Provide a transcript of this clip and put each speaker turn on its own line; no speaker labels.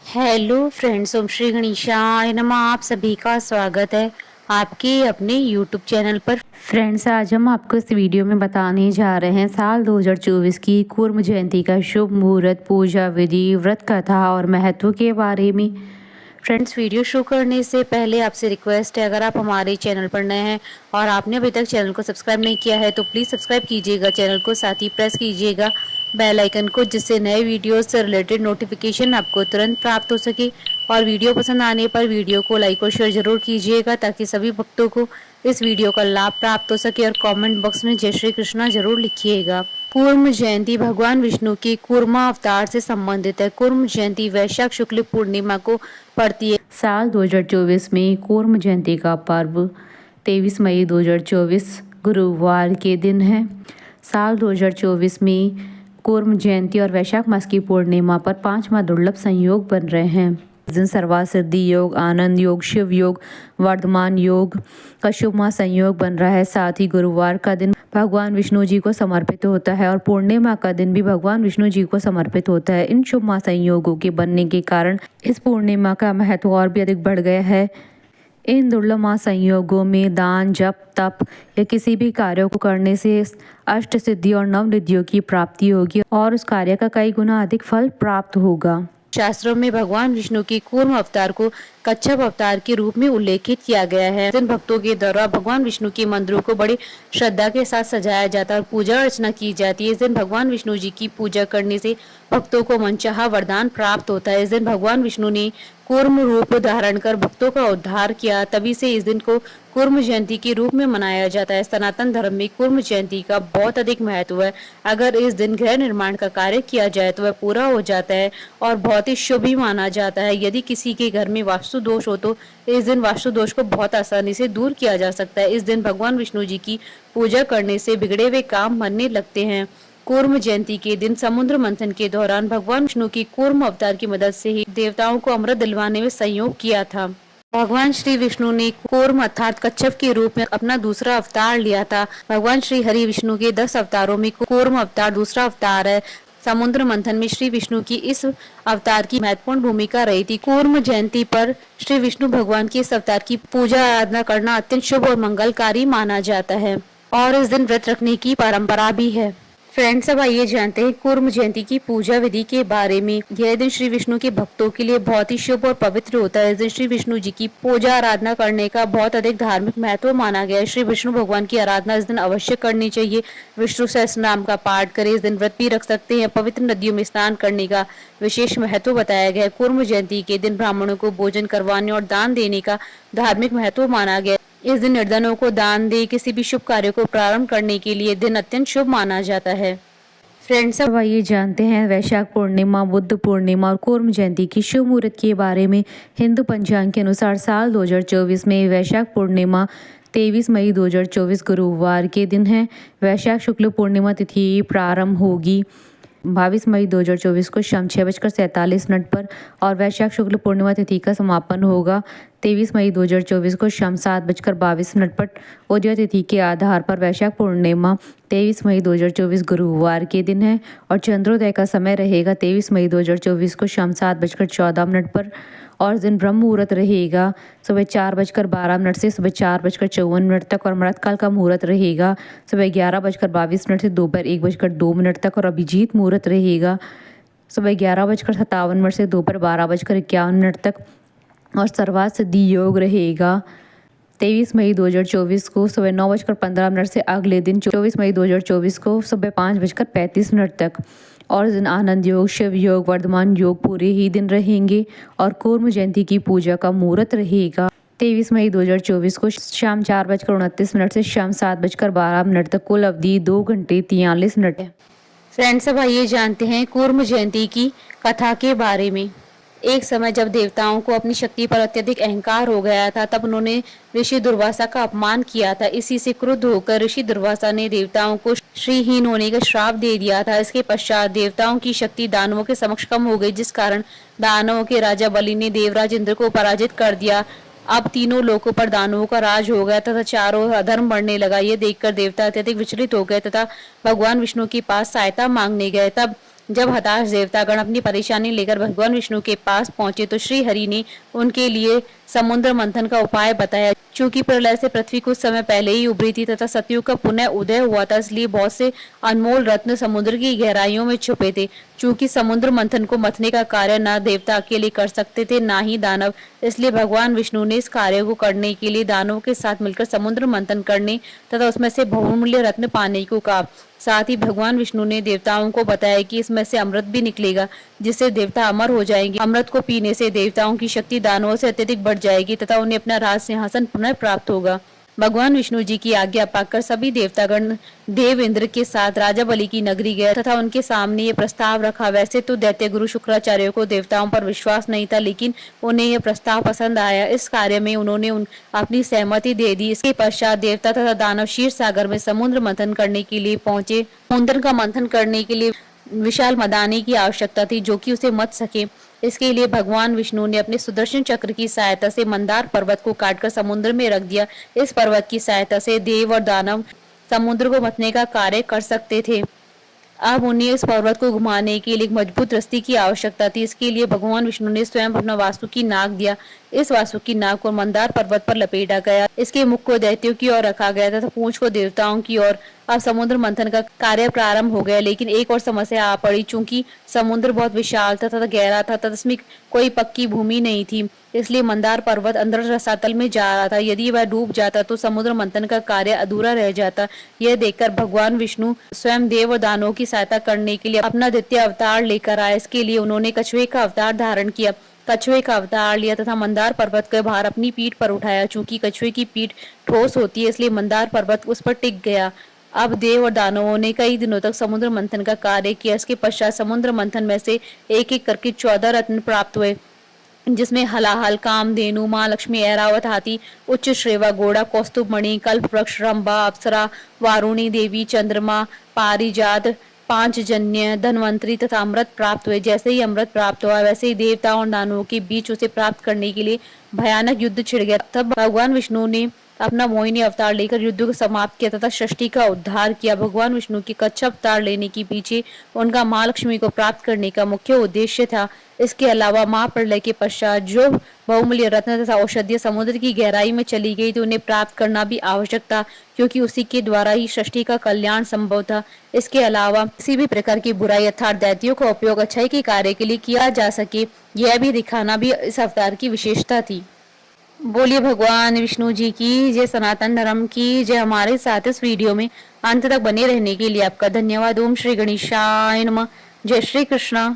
Hello friends, ओम श्री गणेशाय नमः। आप सभी का स्वागत है आपके अपने यूट्यूब चैनल पर। फ्रेंड्स, आज हम आपको इस वीडियो में बताने जा रहे हैं साल 2024 की कूर्म जयंती का शुभ मुहूर्त, पूजा विधि, व्रत कथा और महत्व के बारे में। फ्रेंड्स, वीडियो शुरू करने से पहले आपसे रिक्वेस्ट है, अगर आप हमारे चैनल पर नए हैं और आपने अभी तक चैनल को सब्सक्राइब नहीं किया है तो प्लीज़ सब्सक्राइब कीजिएगा चैनल को, साथ ही प्रेस कीजिएगा बेल आइकन को, जिससे नए वीडियोस से रिलेटेड नोटिफिकेशन आपको तुरंत प्राप्त हो सके। और वीडियो पसंद आने पर वीडियो को लाइक और शेयर जरूर कीजिएगा ताकि सभी भक्तों को इस वीडियो का लाभ प्राप्त हो सके। और कमेंट बॉक्स में जय श्री कृष्णा जरूर लिखिएगा। कूर्म जयंती भगवान विष्णु की कूर्मा अवतार से संबंधित है। कूर्म जयंती वैशाख शुक्ल पूर्णिमा को पड़ती है। साल 2024 में कूर्म जयंती का पर्व 23 मई 2024 गुरुवार के दिन है। साल 2024 में कूर्म जयंती और वैशाख मास की पूर्णिमा पर 5 माह दुर्लभ संयोग बन रहे हैं। इस दिन सर्वासिद्धि योग, आनंद योग, शिव योग, वर्धमान योग का शुभ माह संयोग बन रहा है। साथ ही गुरुवार का दिन भगवान विष्णु जी को समर्पित होता है और पूर्णिमा का दिन भी भगवान विष्णु जी को समर्पित होता है। इन शुभ माह संयोगों के बनने के कारण इस पूर्णिमा का महत्व और भी अधिक बढ़ गया है। इन दुर्लभ माह संयोगों में दान, जप, तप या किसी भी कार्यों को करने से अष्ट सिद्धि और नव निधियों की प्राप्ति होगी और उस कार्य का कई गुना अधिक फल प्राप्त होगा। शास्त्रों में भगवान विष्णु की कूर्म अवतार को कच्छप अवतार के रूप में उल्लेखित किया गया है। जिन भक्तों के द्वारा भगवान विष्णु के मंदिरों को बड़ी श्रद्धा के साथ सजाया जाता है और पूजा अर्चना की जाती है। इस दिन भगवान विष्णु जी की पूजा करने से भक्तों को मनचाहा वरदान प्राप्त होता है। इस दिन भगवान विष्णु ने कूर्म रूप धारण कर भक्तों का उद्धार किया, तभी से इस दिन को कूर्म जयंती के रूप में मनाया जाता है। सनातन धर्म में कूर्म जयंती का बहुत अधिक महत्व है। अगर इस दिन गृह निर्माण का कार्य किया जाए तो वह पूरा हो जाता है और बहुत ही शुभ भी माना जाता है। यदि किसी के घर में वास्तु दोष हो तो इस दिन वास्तु दोष को बहुत आसानी से दूर किया जा सकता है। इस दिन भगवान विष्णु जी की पूजा करने से बिगड़े हुए काम बनने लगते हैं। कूर्म जयंती के दिन समुद्र मंथन के दौरान भगवान विष्णु की कूर्म अवतार की मदद से ही देवताओं को अमृत दिलवाने में सहयोग किया था। भगवान श्री विष्णु ने कूर्म अर्थात कच्छप के रूप में अपना दूसरा अवतार लिया था। भगवान श्री हरि विष्णु के 10 अवतारों में कूर्म अवतार दूसरा अवतार है। समुद्र मंथन में श्री विष्णु की इस अवतार की महत्वपूर्ण भूमिका रही थी। कूर्म जयंती पर श्री विष्णु भगवान की इस अवतार की पूजा आराधना करना अत्यंत शुभ और मंगलकारी माना जाता है और इस दिन व्रत रखने की परंपरा भी है। फ्रेंड्स, अब आइए जानते हैं कूर्म जयंती की पूजा विधि के बारे में। यह दिन श्री विष्णु के भक्तों के लिए बहुत ही शुभ और पवित्र होता है। इस दिन श्री विष्णु जी की पूजा आराधना करने का बहुत अधिक धार्मिक महत्व माना गया है। श्री विष्णु भगवान की आराधना इस दिन अवश्य करनी चाहिए। विष्णु सहस्त्र नाम का पाठ करें। इस दिन व्रत भी रख सकते हैं। पवित्र नदियों में स्नान करने का विशेष महत्व बताया गया है। कूर्म जयंती के दिन ब्राह्मणों को भोजन करवाने और दान देने का धार्मिक महत्व माना गया। इस दिन निर्धनों को दान दे किसी भी शुभ कार्य को प्रारंभ करने के लिए दिन अत्यंत शुभ माना जाता है। फ्रेंड्स, अब आइए जानते हैं वैशाख पूर्णिमा, बुद्ध पूर्णिमा और कूर्म जयंती की शुभ मुहूर्त के बारे में। हिंदू पंचांग के अनुसार साल 2024 में वैशाख पूर्णिमा 23 मई 2024 गुरुवार के दिन है। वैशाख शुक्ल पूर्णिमा तिथि प्रारंभ होगी 22 मई 2024 को शाम 6:47 पर और वैशाख शुक्ल पूर्णिमा तिथि का समापन होगा 23 मई 2024 को शाम 7:22 पर। उदय तिथि के आधार पर वैशाख पूर्णिमा 23 मई 2024 गुरुवार के दिन है और चंद्रोदय का समय रहेगा 23 मई 2024 को शाम 7:14 पर और दिन ब्रह्म मुहूर्त रहेगा सुबह 4:12 से सुबह 4:54 तक और अमृतकाल का मुहूर्त रहेगा सुबह 11:22 से दोपहर 1:02 तक और अभिजीत मुहूर्त रहेगा सुबह 11:57 से दोपहर 12:51 तक और सर्वार्थ सिद्धि योग रहेगा 23 मई 2024 को सुबह 9:15 से अगले दिन 24 मई 2024 को सुबह 5:35 तक और दिन आनंद योग, शिव योग, वर्धमान योग पूरे ही दिन रहेंगे और कूर्म जयंती की पूजा का मुहूर्त रहेगा 23 मई 2024 को शाम 4:29 से शाम 7:12 तक। कुल अवधि 2 घंटे 43 मिनट है। फ्रेंड्स, अब आइए जानते हैं कूर्म जयंती की कथा के बारे में। एक समय जब देवताओं को अपनी शक्ति पर अत्यधिक अहंकार हो गया था, तब उन्होंने ऋषि दुर्वासा का अपमान किया था। इसी से क्रुद्ध होकर ऋषि दुर्वासा ने देवताओं को श्रीहीन होने का श्राप दे दिया था। इसके पश्चात देवताओं की शक्ति दानवों के समक्ष कम हो गई, जिस कारण दानवों के राजा बलि ने देवराज इंद्र को पराजित कर दिया। अब तीनों लोकों पर दानवों का राज हो गया तथा चारों अधर्म बढ़ने लगा। ये देखकर देवता अत्यधिक विचलित हो गए तथा भगवान विष्णु के पास सहायता मांगने गए। तब जब हताश देवतागण अपनी परेशानी लेकर भगवान विष्णु के पास पहुंचे तो श्री हरि ने उनके लिए समुद्र मंथन का उपाय बताया। चूंकि प्रलय से पृथ्वी कुछ समय पहले ही उभरी थी तथा सतयुग का पुनः उदय हुआ था, इसलिए बहुत से अनमोल रत्न समुद्र की गहराइयों में छुपे थे। चूंकि समुद्र मंथन को मथने का कार्य न देवता अकेले कर सकते थे, ना ही दानव, इसलिए भगवान विष्णु ने इस कार्य को करने के लिए दानवों के साथ मिलकर समुद्र मंथन करने तथा उसमें से बहुमूल्य रत्न पाने को कहा। साथ ही भगवान विष्णु ने देवताओं को बताया कि इसमें से अमृत भी निकलेगा, जिससे देवता अमर हो जाएंगे। अमृत को पीने से देवताओं की शक्ति दानवों से अत्यधिक बढ़ जाएगी तथा उन्हें अपना राज सिंहासन पुनः प्राप्त होगा। भगवान विष्णु जी की आज्ञा पाकर सभी देवतागण देव इंद्र के साथ राजा बलि की नगरी गए तथा उनके सामने ये प्रस्ताव रखा। वैसे तो दैत्य गुरु शुक्राचार्य को देवताओं पर विश्वास नहीं था, लेकिन उन्हें यह प्रस्ताव पसंद आया। इस कार्य में उन्होंने अपनी सहमति दे दी। इसके पश्चात देवता तथा दानव क्षीर सागर में समुद्र मंथन करने के लिए पहुंचे। समुद्र का मंथन करने के लिए विशाल मदानी की आवश्यकता थी, जो कि उसे मत सके। इसके लिए भगवान विष्णु ने अपने सुदर्शन चक्र की सहायता से मंदार पर्वत को काटकर समुद्र में रख दिया। इस पर्वत की सहायता से देव और दानव समुद्र को मथने का कार्य कर सकते थे। अब उन्हें इस पर्वत को घुमाने के लिए एक मजबूत रस्सी की आवश्यकता थी। इसके लिए भगवान विष्णु ने स्वयं अपना वासुकी नाग दिया। इस वासुकी नाग को मंदार पर्वत पर लपेटा गया। इसके मुख को दैत्यों की ओर रखा गया तथा पूंछ को देवताओं की ओर। अब समुद्र मंथन का कार्य प्रारंभ हो गया, लेकिन एक और समस्या आ पड़ी। चूंकि समुद्र बहुत विशाल तथा गहरा था तथा इसमें कोई पक्की भूमि नहीं थी, इसलिए मंदार पर्वत अंदर रसातल में जा रहा था। यदि वह डूब जाता तो समुद्र मंथन का कार्य अधूरा रह जाता। यह देखकर भगवान विष्णु स्वयं देव और दानवों की सहायता करने के लिए अपना द्वितीय अवतार लेकर आए। इसके लिए उन्होंने कछुए का अवतार धारण किया। कछुए का अवतार लिया तथा मंदार पर्वत का भार अपनी पीठ पर उठाया। चूंकि कछुए की पीठ ठोस होती है, इसलिए मंदार पर्वत उस पर टिक गया। अब देव और दानवों ने कई दिनों तक समुद्र मंथन का कार्य किया। इसके पश्चात समुद्र मंथन में से एक एक करके 14 रत्न प्राप्त हुए, जिसमें हलाहल, कामधेनु, माँ लक्ष्मी, ऐरावत हाथी, उच्च श्रेवा, घोड़ा, कौस्तुभ मणि, कल्प वृक्ष, रंभा, अप्सरा, वारुणी देवी, चंद्रमा, पारिजात, पांचजन्य, धनवंतरी तथा अमृत प्राप्त हुए। जैसे ही अमृत प्राप्त हुआ, वैसे ही देवताओं और दानवों के बीच उसे प्राप्त करने के लिए भयानक युद्ध छिड़ गया। तब भगवान विष्णु ने अपना मोहिनी अवतार लेकर युद्ध को समाप्त किया तथा सृष्टि का उद्धार किया। भगवान विष्णु के कच्छ अवतार लेने के पीछे उनका माँ लक्ष्मी को प्राप्त करने का मुख्य उद्देश्य था। इसके अलावा महाप्रलय के पश्चात जो बहुमूल्य रत्न तथा औषधियां समुद्र की गहराई में चली गई थी, उन्हें प्राप्त करना भी आवश्यक था, क्योंकि उसी के द्वारा ही सृष्टि का कल्याण संभव था। इसके अलावा किसी भी प्रकार की बुराई अर्थात दैत्यों का उपयोग अच्छाई के कार्य के लिए किया जा सके, यह भी दिखाना भी इस अवतार की विशेषता थी। बोलिए भगवान विष्णु जी की जय, सनातन धर्म की जय। हमारे साथ इस वीडियो में अंत तक बने रहने के लिए आपका धन्यवाद। ओम श्री गणेशाय नमः। जय श्री कृष्णा।